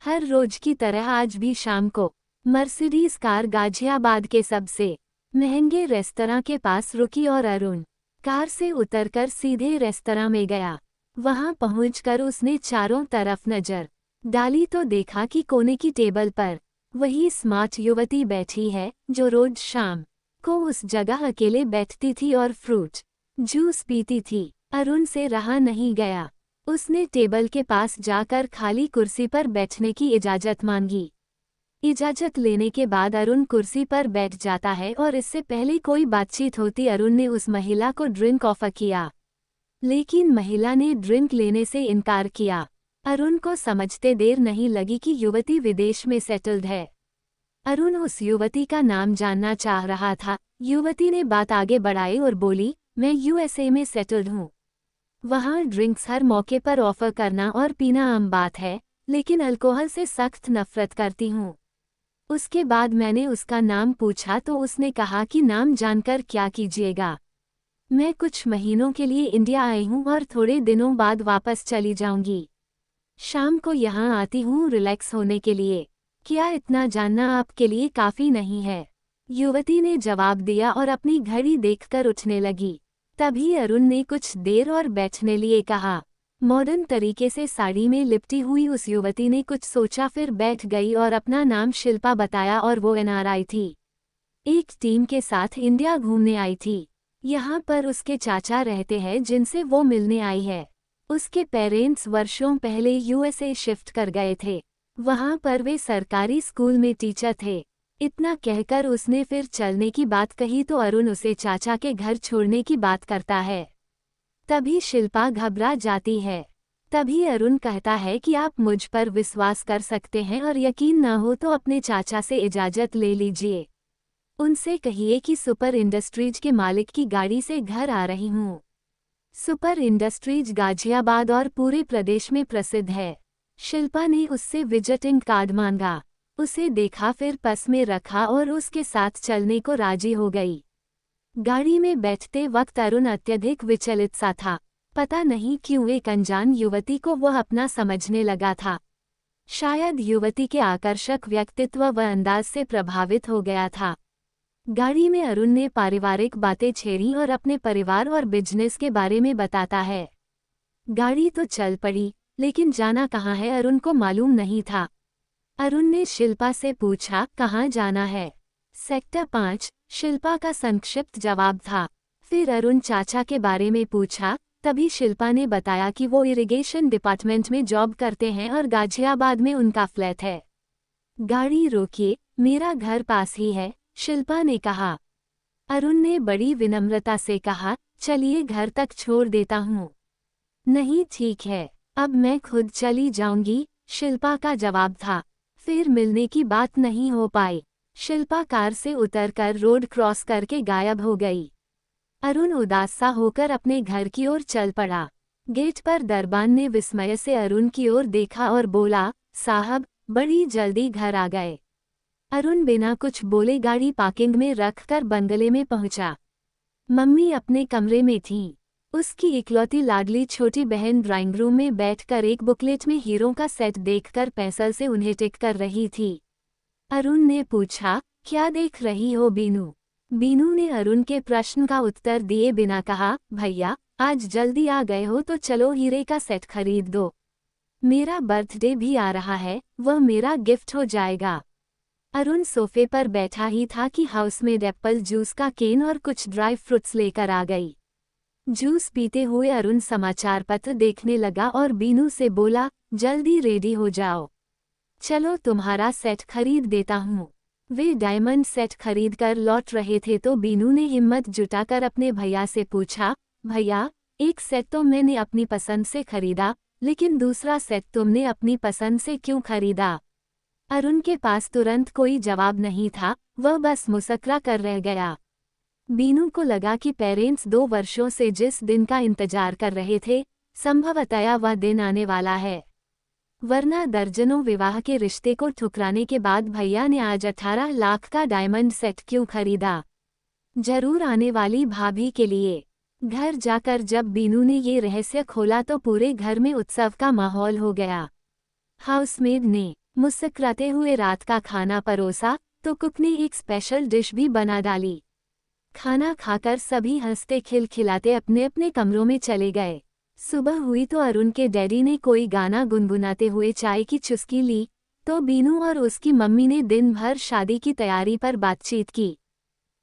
हर रोज की तरह आज भी शाम को मर्सिडीज कार गाजियाबाद के सबसे महंगे रेस्तरां के पास रुकी और अरुण कार से उतरकर सीधे रेस्तरां में गया। वहां पहुंचकर उसने चारों तरफ नजर डाली तो देखा कि कोने की टेबल पर वही स्मार्ट युवती बैठी है जो रोज शाम को उस जगह अकेले बैठती थी और फ्रूट जूस पीती थी। अरुण से रहा नहीं गया। उसने टेबल के पास जाकर खाली कुर्सी पर बैठने की इजाजत मांगी। इजाजत लेने के बाद अरुण कुर्सी पर बैठ जाता है और इससे पहले कोई बातचीत होती अरुण ने उस महिला को ड्रिंक ऑफर किया, लेकिन महिला ने ड्रिंक लेने से इनकार किया। अरुण को समझते देर नहीं लगी कि युवती विदेश में सेटल्ड है। अरुण उस युवती का नाम जानना चाह रहा था। युवती ने बात आगे बढ़ाई और बोली, मैं यूएसए में सेटल्ड हूँ। वहाँ ड्रिंक्स हर मौके पर ऑफर करना और पीना आम बात है, लेकिन अल्कोहल से सख्त नफरत करती हूँ। उसके बाद मैंने उसका नाम पूछा तो उसने कहा कि नाम जानकर क्या कीजिएगा। मैं कुछ महीनों के लिए इंडिया आई हूँ और थोड़े दिनों बाद वापस चली जाऊंगी। शाम को यहाँ आती हूँ रिलैक्स होने के लिए। क्या इतना जानना आपके लिए काफ़ी नहीं है? युवती ने जवाब दिया और अपनी घड़ी देखकर उठने लगी। तभी अरुण ने कुछ देर और बैठने लिए कहा। मॉडर्न तरीके से साड़ी में लिपटी हुई उस युवती ने कुछ सोचा फिर बैठ गई और अपना नाम शिल्पा बताया और वो एनआरआई थी। एक टीम के साथ इंडिया घूमने आई थी। यहाँ पर उसके चाचा रहते हैं जिनसे वो मिलने आई है। उसके पेरेंट्स वर्षों पहले यूएसए शिफ्ट कर गए थे। वहाँ पर वे सरकारी स्कूल में टीचर थे। इतना कहकर उसने फिर चलने की बात कही तो अरुण उसे चाचा के घर छोड़ने की बात करता है। तभी शिल्पा घबरा जाती है। तभी अरुण कहता है कि आप मुझ पर विश्वास कर सकते हैं और यकीन ना हो तो अपने चाचा से इजाज़त ले लीजिए। उनसे कहिए कि सुपर इंडस्ट्रीज के मालिक की गाड़ी से घर आ रही हूँ। सुपर इंडस्ट्रीज गाजियाबाद और पूरे प्रदेश में प्रसिद्ध है। शिल्पा ने उससे विजिटिंग कार्ड मांगा, उसे देखा फिर पर्स में रखा और उसके साथ चलने को राजी हो गई। गाड़ी में बैठते वक्त अरुण अत्यधिक विचलित सा था। पता नहीं क्यों एक अनजान युवती को वह अपना समझने लगा था। शायद युवती के आकर्षक व्यक्तित्व व अंदाज से प्रभावित हो गया था। गाड़ी में अरुण ने पारिवारिक बातें छेड़ी और अपने परिवार और बिजनेस के बारे में बताता है। गाड़ी तो चल पड़ी, लेकिन जाना कहाँ है अरुण को मालूम नहीं था। अरुण ने शिल्पा से पूछा, कहाँ जाना है? सेक्टर 5, शिल्पा का संक्षिप्त जवाब था। फिर अरुण चाचा के बारे में पूछा। तभी शिल्पा ने बताया कि वो इरिगेशन डिपार्टमेंट में जॉब करते हैं और गाजियाबाद में उनका फ्लैट है। गाड़ी रोकिए, मेरा घर पास ही है, शिल्पा ने कहा। अरुण ने बड़ी विनम्रता से कहा, चलिए घर तक छोड़ देता हूँ। नहीं ठीक है, अब मैं खुद चली जाऊंगी, शिल्पा का जवाब था। फिर मिलने की बात नहीं हो पाई। शिल्पा कार से उतरकर रोड क्रॉस करके गायब हो गई। अरुण उदास सा होकर अपने घर की ओर चल पड़ा। गेट पर दरबान ने विस्मय से अरुण की ओर देखा और बोला, साहब, बड़ी जल्दी घर आ गए। अरुण बिना कुछ बोले गाड़ी पार्किंग में रखकर बंगले में पहुंचा। मम्मी अपने कमरे में थीं। उसकी इकलौती लाडली छोटी बहन ड्राइंग रूम में बैठकर एक बुकलेट में हीरों का सेट देखकर पेंसिल से उन्हें टिक कर रही थी। अरुण ने पूछा, क्या देख रही हो बीनू? बीनू ने अरुण के प्रश्न का उत्तर दिए बिना कहा, भैया, आज जल्दी आ गए हो तो चलो हीरे का सेट खरीद दो। मेरा बर्थडे भी आ रहा है, वह मेरा गिफ्ट हो जाएगा। अरुण सोफे पर बैठा ही था कि हाउसमेड एप्पल जूस का केन और कुछ ड्राई फ्रूट्स लेकर आ गई। जूस पीते हुए अरुण समाचार पत्र देखने लगा और बीनू से बोला, जल्दी रेडी हो जाओ, चलो तुम्हारा सेट खरीद देता हूँ। वे डायमंड सेट खरीद कर लौट रहे थे तो बीनू ने हिम्मत जुटाकर अपने भैया से पूछा, भैया, एक सेट तो मैंने अपनी पसंद से खरीदा, लेकिन दूसरा सेट तुमने अपनी पसंद से क्यों खरीदा? अरुण के पास तुरंत कोई जवाब नहीं था, वह बस मुस्कुरा कर रह गया। बीनू को लगा कि पेरेंट्स 2 वर्षों से जिस दिन का इंतजार कर रहे थे, संभवतया वह दिन आने वाला है। वरना दर्जनों विवाह के रिश्ते को ठुकराने के बाद भैया ने आज 18 लाख का डायमंड सेट क्यों खरीदा? जरूर आने वाली भाभी के लिए। घर जाकर जब बीनू ने ये रहस्य खोला तो पूरे घर में उत्सव का माहौल हो गया। हाउसमेड ने मुस्कुराते हुए रात का खाना परोसा तो कुक ने एक स्पेशल डिश भी बना डाली। खाना खाकर सभी हंसते खिलखिलाते अपने अपने कमरों में चले गए। सुबह हुई तो अरुण के डैडी ने कोई गाना गुनगुनाते हुए चाय की चुस्की ली, तो बीनू और उसकी मम्मी ने दिन भर शादी की तैयारी पर बातचीत की।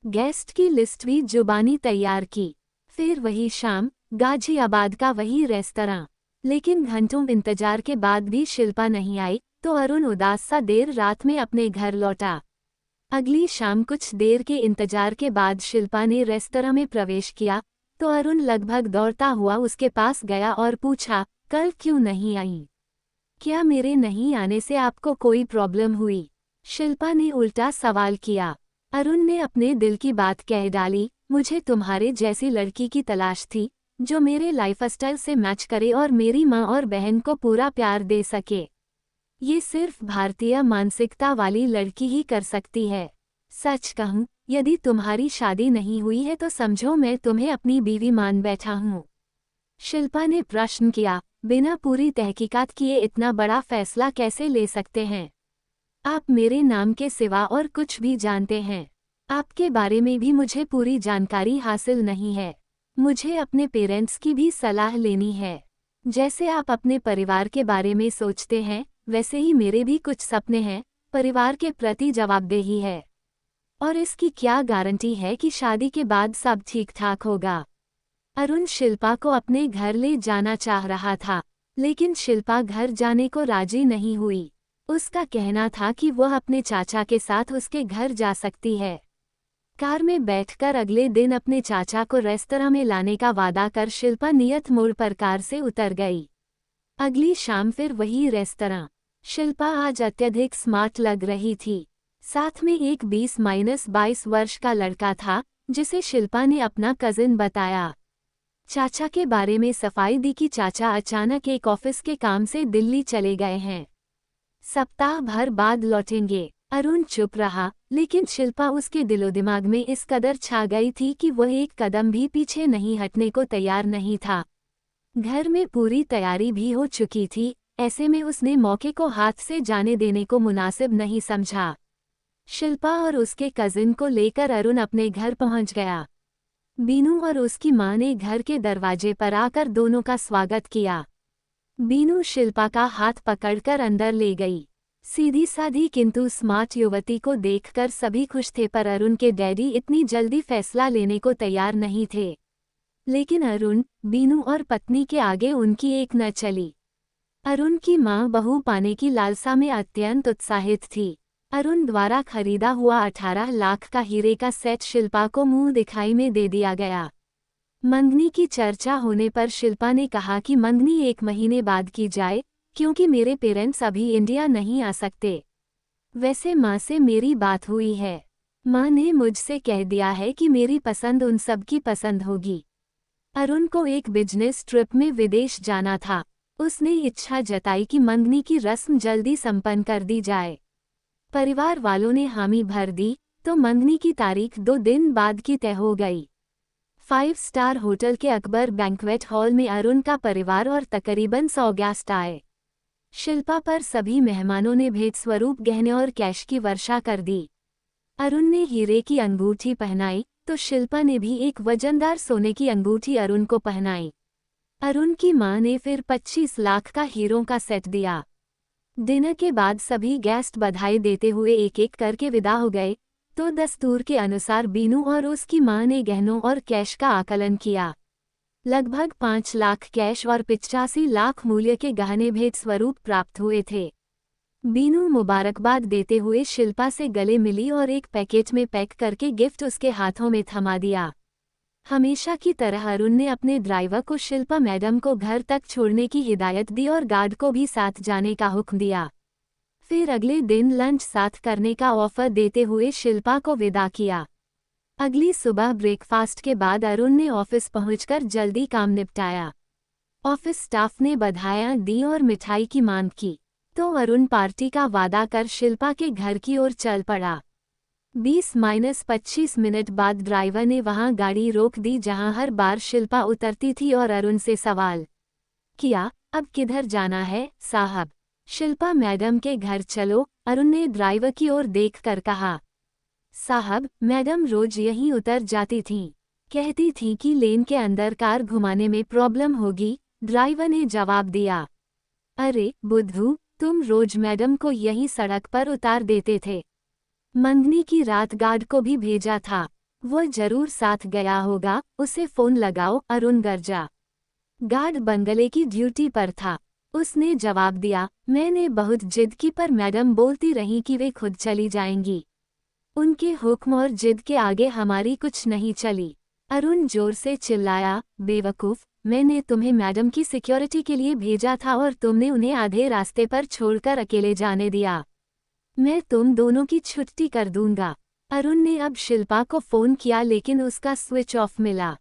गेस्ट की लिस्ट भी जुबानी तैयार की। फिर वही शाम, गाजियाबाद का वही रेस्तरां। लेकिन घंटों इंतजार के बाद भी शिल्पा नहीं आई, तो अरुण उदास सा देर रात में अपने घर लौटा। अगली शाम कुछ देर के इंतजार के बाद शिल्पा ने रेस्तरां में प्रवेश किया, तो अरुण लगभग दौड़ता हुआ उसके पास गया और पूछा, कल क्यों नहीं आई? क्या मेरे नहीं आने से आपको कोई प्रॉब्लम हुई? शिल्पा ने उल्टा सवाल किया। अरुण ने अपने दिल की बात कह डाली, मुझे तुम्हारे जैसी लड़की की तलाश थी, जो मेरे लाइफस्टाइल से मैच करे और मेरी माँ और बहन को पूरा प्यार दे सके। ये सिर्फ भारतीय मानसिकता वाली लड़की ही कर सकती है। सच कहूँ, यदि तुम्हारी शादी नहीं हुई है तो समझो मैं तुम्हें अपनी बीवी मान बैठा हूँ। शिल्पा ने प्रश्न किया, बिना पूरी तहकीकात किए इतना बड़ा फैसला कैसे ले सकते हैं? आप मेरे नाम के सिवा और कुछ भी जानते हैं? आपके बारे में भी मुझे पूरी जानकारी हासिल नहीं है। मुझे अपने पेरेंट्स की भी सलाह लेनी है। जैसे आप अपने परिवार के बारे में सोचते हैं, वैसे ही मेरे भी कुछ सपने हैं। परिवार के प्रति जवाबदेही है। और इसकी क्या गारंटी है कि शादी के बाद सब ठीक ठाक होगा? अरुण शिल्पा को अपने घर ले जाना चाह रहा था, लेकिन शिल्पा घर जाने को राजी नहीं हुई। उसका कहना था कि वह अपने चाचा के साथ उसके घर जा सकती है। कार में बैठकर अगले दिन अपने चाचा को रेस्तरां में लाने का वादा कर शिल्पा नियत मोड़ पर कार से उतर गई। अगली शाम फिर वही रेस्तरां। शिल्पा आज अत्यधिक स्मार्ट लग रही थी। साथ में एक 20-22 वर्ष का लड़का था, जिसे शिल्पा ने अपना कजिन बताया। चाचा के बारे में सफाई दी कि चाचा अचानक एक ऑफिस के काम से दिल्ली चले गए हैं। सप्ताह भर बाद लौटेंगे। अरुण चुप रहा, लेकिन शिल्पा उसके दिलो दिमाग में इस कदर छा गई थी कि वह एक कदम भी पीछे नहीं हटने को तैयार नहीं था। घर में पूरी तैयारी भी हो चुकी थी, ऐसे में उसने मौके को हाथ से जाने देने को मुनासिब नहीं समझा। शिल्पा और उसके कजिन को लेकर अरुण अपने घर पहुंच गया। बीनू और उसकी मां ने घर के दरवाजे पर आकर दोनों का स्वागत किया। बीनू शिल्पा का हाथ पकड़कर अंदर ले गई। सीधी साधी किंतु स्मार्ट युवती को देखकर सभी खुश थे, पर अरुण के डैडी इतनी जल्दी फैसला लेने को तैयार नहीं थे। लेकिन अरुण, बीनू और पत्नी के आगे उनकी एक न चली। अरुण की मां बहू पाने की लालसा में अत्यंत उत्साहित थी। अरुण द्वारा खरीदा हुआ 18 लाख का हीरे का सेट शिल्पा को मुंह दिखाई में दे दिया गया। मंगनी की चर्चा होने पर शिल्पा ने कहा कि मंगनी 1 महीने बाद की जाए, क्योंकि मेरे पेरेंट्स अभी इंडिया नहीं आ सकते। वैसे माँ से मेरी बात हुई है। माँ ने मुझसे कह दिया है कि मेरी पसंद उन सब की पसंद होगी। अरुण को एक बिजनेस ट्रिप में विदेश जाना था। उसने इच्छा जताई कि मंगनी की रस्म जल्दी संपन्न कर दी जाए। परिवार वालों ने हामी भर दी, तो मंगनी की तारीख 2 दिन बाद की तय हो गई। 5 स्टार होटल के अकबर बैंक्वेट हॉल में अरुण का परिवार और तकरीबन 100 गेस्ट आए। शिल्पा पर सभी मेहमानों ने भेंट स्वरूप गहने और कैश की वर्षा कर दी। अरुण ने हीरे की अंगूठी पहनाई, तो शिल्पा ने भी एक वजनदार सोने की अंगूठी अरुण को पहनाई। अरुण की मां ने फिर 25 लाख का हीरों का सेट दिया। डिनर के बाद सभी गेस्ट बधाई देते हुए एक एक करके विदा हो गए, तो दस्तूर के अनुसार बीनू और उसकी मां ने गहनों और कैश का आकलन किया। लगभग 5 लाख कैश और 85 लाख मूल्य के गहने भेंट स्वरूप प्राप्त हुए थे। बीनू मुबारकबाद देते हुए शिल्पा से गले मिली और एक पैकेट में पैक करके गिफ्ट उसके हाथों में थमा दिया। हमेशा की तरह अरुण ने अपने ड्राइवर को शिल्पा मैडम को घर तक छोड़ने की हिदायत दी और गार्ड को भी साथ जाने का हुक्म दिया। फिर अगले दिन लंच साथ करने का ऑफर देते हुए शिल्पा को विदा किया। अगली सुबह ब्रेकफास्ट के बाद अरुण ने ऑफिस पहुंचकर जल्दी काम निपटाया। ऑफिस स्टाफ ने बधाइयां दी और मिठाई की मांग की, तो अरुण पार्टी का वादा कर शिल्पा के घर की ओर चल पड़ा। 20-25 मिनट बाद ड्राइवर ने वहां गाड़ी रोक दी जहां हर बार शिल्पा उतरती थी और अरुण से सवाल किया, अब किधर जाना है साहब? शिल्पा मैडम के घर चलो, अरुण ने ड्राइवर की ओर देखकर कहा। साहब, मैडम रोज यहीं उतर जाती थीं। कहती थीं कि लेन के अंदर कार घुमाने में प्रॉब्लम होगी, ड्राइवर ने जवाब दिया। अरे बुद्धू, तुम रोज मैडम को यहीं सड़क पर उतार देते थे। मंगनी की रात गार्ड को भी भेजा था, वो जरूर साथ गया होगा, उसे फोन लगाओ, अरुण गरजा। गार्ड बंगले की ड्यूटी पर था। उसने जवाब दिया। मैंने बहुत जिद की पर मैडम बोलती रही कि वे खुद चली जाएंगी। उनके हुक्म और जिद के आगे हमारी कुछ नहीं चली। अरुण जोर से चिल्लाया, बेवकूफ, मैंने तुम्हें मैडम की सिक्योरिटी के लिए भेजा था और तुमने उन्हें आधे रास्ते पर छोड़कर अकेले जाने दिया। मैं तुम दोनों की छुट्टी कर दूंगा। अरुण ने अब शिल्पा को फोन किया लेकिन उसका स्विच ऑफ मिला।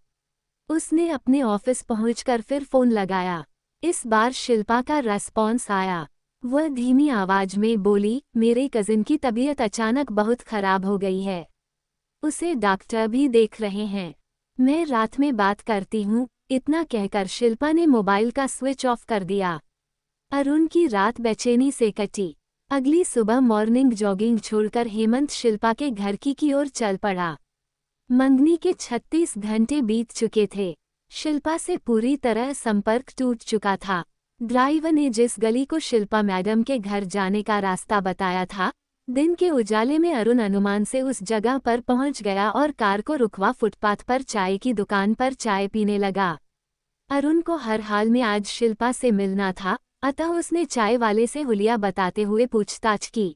उसने अपने ऑफिस पहुंचकर फिर फोन लगाया। इस बार शिल्पा का रेस्पॉन्स आया। वह धीमी आवाज में बोली, मेरे कजिन की तबीयत अचानक बहुत खराब हो गई है। उसे डॉक्टर भी देख रहे हैं। मैं रात में बात करती हूँ। इतना कहकर शिल्पा ने मोबाइल का स्विच ऑफ कर दिया। अरुण की रात बेचैनी से कटी। अगली सुबह मॉर्निंग जॉगिंग छोड़कर हेमंत शिल्पा के घर की ओर चल पड़ा। मंगनी के 36 घंटे बीत चुके थे। शिल्पा से पूरी तरह संपर्क टूट चुका था। ड्राइवर ने जिस गली को शिल्पा मैडम के घर जाने का रास्ता बताया था, दिन के उजाले में अरुण अनुमान से उस जगह पर पहुंच गया और कार को रुकवा फुटपाथ पर चाय की दुकान पर चाय पीने लगा। अरुण को हर हाल में आज शिल्पा से मिलना था, अतः उसने चाय वाले से हुलिया बताते हुए पूछताछ की।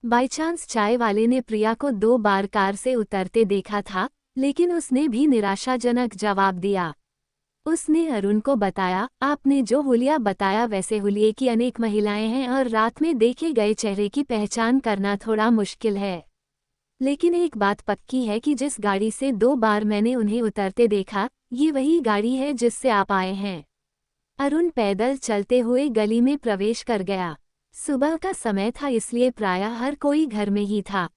बाई चांस चाय वाले ने प्रिया को 2 बार कार से उतरते देखा था, लेकिन उसने भी निराशाजनक जवाब दिया। उसने अरुण को बताया, आपने जो हुलिया बताया वैसे हुलिये की अनेक महिलाएं हैं और रात में देखे गए चेहरे की पहचान करना थोड़ा मुश्किल है। लेकिन एक बात पक्की है कि जिस गाड़ी से 2 बार मैंने उन्हें उतरते देखा, ये वही गाड़ी है जिससे आप आए हैं। अरुण पैदल चलते हुए गली में प्रवेश कर गया। सुबह का समय था इसलिए प्रायः हर कोई घर में ही था।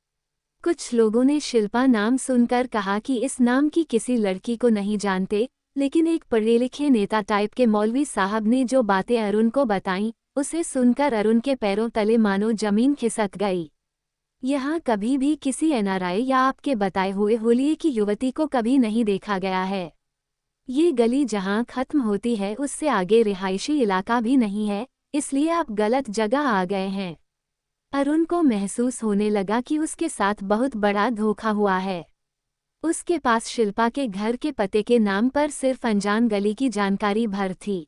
कुछ लोगों ने शिल्पा नाम सुनकर कहा कि इस नाम की किसी लड़की को नहीं जानते, लेकिन एक पढ़े लिखे नेता टाइप के मौलवी साहब ने जो बातें अरुण को बताईं, उसे सुनकर अरुण के पैरों तले मानो जमीन खिसक गई। यहाँ कभी भी किसी एनआरआई या आपके बताए हुए हुलिये की युवती को कभी नहीं देखा गया है। ये गली जहाँ खत्म होती है उससे आगे रिहायशी इलाका भी नहीं है, इसलिए आप गलत जगह आ गए हैं। अरुण को महसूस होने लगा कि उसके साथ बहुत बड़ा धोखा हुआ है। उसके पास शिल्पा के घर के पते के नाम पर सिर्फ अनजान गली की जानकारी भर थी।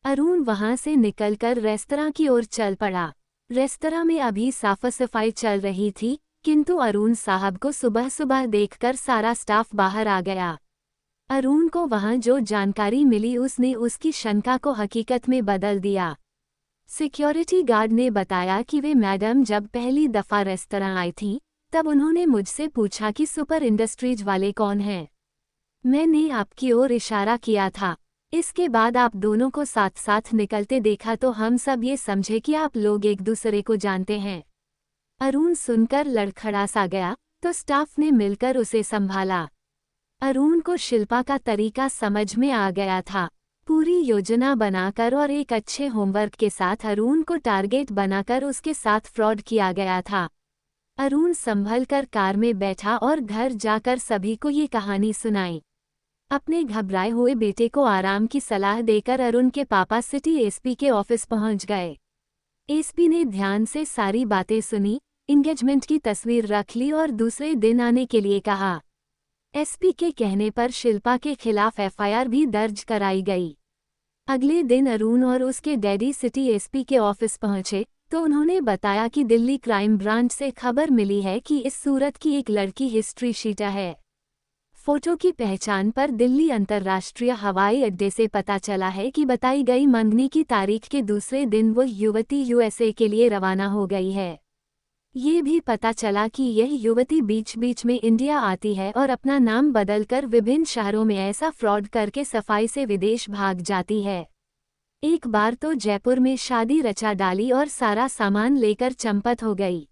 अरुण वहां से निकलकर रेस्तरां की ओर चल पड़ा। रेस्तरां में अभी साफ सफाई चल रही थी, किंतु अरुण साहब को सुबह सुबह देखकर सारा स्टाफ बाहर आ गया। अरुण को वहां जो जानकारी मिली उसने उसकी शंका को हकीकत में बदल दिया। सिक्योरिटी गार्ड ने बताया कि वे मैडम जब पहली दफा रेस्तरां आई थीं, तब उन्होंने मुझसे पूछा कि सुपर इंडस्ट्रीज वाले कौन हैं। मैंने आपकी ओर इशारा किया था। इसके बाद आप दोनों को साथ साथ निकलते देखा तो हम सब ये समझे कि आप लोग एक दूसरे को जानते हैं। अरुण सुनकर लड़खड़ा सा गया, तो स्टाफ ने मिलकर उसे संभाला। अरुण को शिल्पा का तरीका समझ में आ गया था। पूरी योजना बनाकर और एक अच्छे होमवर्क के साथ अरुण को टारगेट बनाकर उसके साथ फ्रॉड किया गया था। अरुण संभल कर कार में बैठा और घर जाकर सभी को ये कहानी सुनाई। अपने घबराए हुए बेटे को आराम की सलाह देकर अरुण के पापा सिटी एसपी के ऑफिस पहुंच गए। एसपी ने ध्यान से सारी बातें सुनी, एंगेजमेंट की तस्वीर रख ली और दूसरे दिन आने के लिए कहा। एसपी के कहने पर शिल्पा के खिलाफ एफआईआर भी दर्ज कराई गई। अगले दिन अरुण और उसके डैडी सिटी एसपी के ऑफिस पहुंचे तो उन्होंने बताया कि दिल्ली क्राइम ब्रांच से खबर मिली है कि इस सूरत की एक लड़की हिस्ट्री शीटर है। फोटो की पहचान पर दिल्ली अंतर्राष्ट्रीय हवाई अड्डे से पता चला है कि बताई गई मंगनी की तारीख के दूसरे दिन वो युवती यूएसए के लिए रवाना हो गई है। ये भी पता चला कि यह युवती बीच बीच में इंडिया आती है और अपना नाम बदलकर विभिन्न शहरों में ऐसा फ्रॉड करके सफाई से विदेश भाग जाती है। एक बार तो जयपुर में शादी रचा डाली और सारा सामान लेकर चंपत हो गई।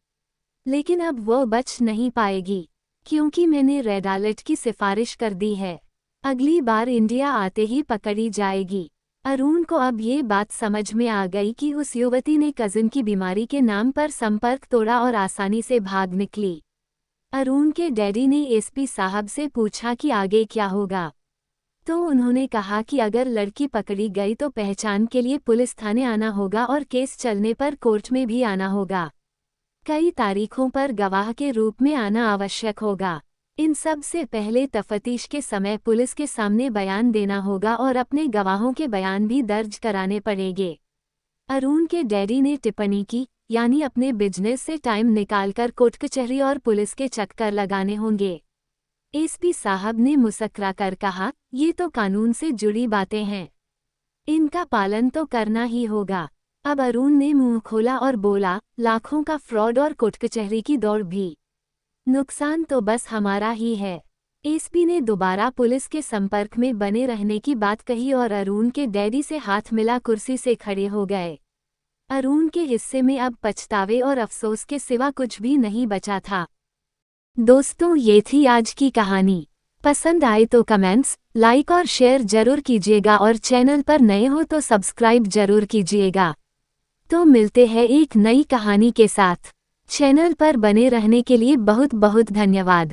लेकिन अब वो बच नहीं पाएगी, क्योंकि मैंने रेड अलर्ट की सिफारिश कर दी है। अगली बार इंडिया आते ही पकड़ी जाएगी। अरुण को अब ये बात समझ में आ गई कि उस युवती ने कजिन की बीमारी के नाम पर संपर्क तोड़ा और आसानी से भाग निकली। अरुण के डैडी ने एसपी साहब से पूछा कि आगे क्या होगा, तो उन्होंने कहा कि अगर लड़की पकड़ी गई तो पहचान के लिए पुलिस थाने आना होगा और केस चलने पर कोर्ट में भी आना होगा। कई तारीखों पर गवाह के रूप में आना आवश्यक होगा। इन सब से पहले तफ्तीश के समय पुलिस के सामने बयान देना होगा और अपने गवाहों के बयान भी दर्ज कराने पड़ेंगे। अरुण के डैडी ने टिप्पणी की, यानी अपने बिजनेस से टाइम निकालकर कोर्ट कचहरी और पुलिस के चक्कर लगाने होंगे। एसपी साहब ने मुस्कुरा कर कहा, ये तो कानून से जुड़ी बातें हैं, इनका पालन तो करना ही होगा। अब अरुण ने मुंह खोला और बोला, लाखों का फ्रॉड और कोर्ट कचहरी की दौड़ भी, नुकसान तो बस हमारा ही है। एसपी ने दोबारा पुलिस के संपर्क में बने रहने की बात कही और अरुण के डैडी से हाथ मिला कुर्सी से खड़े हो गए। अरुण के हिस्से में अब पछतावे और अफसोस के सिवा कुछ भी नहीं बचा था। दोस्तों, ये थी आज की कहानी। पसंद आए तो कमेंट्स, लाइक और शेयर जरूर कीजिएगा और चैनल पर नए हो तो सब्सक्राइब जरूर कीजिएगा। तो मिलते हैं एक नई कहानी के साथ। चैनल पर बने रहने के लिए बहुत बहुत धन्यवाद।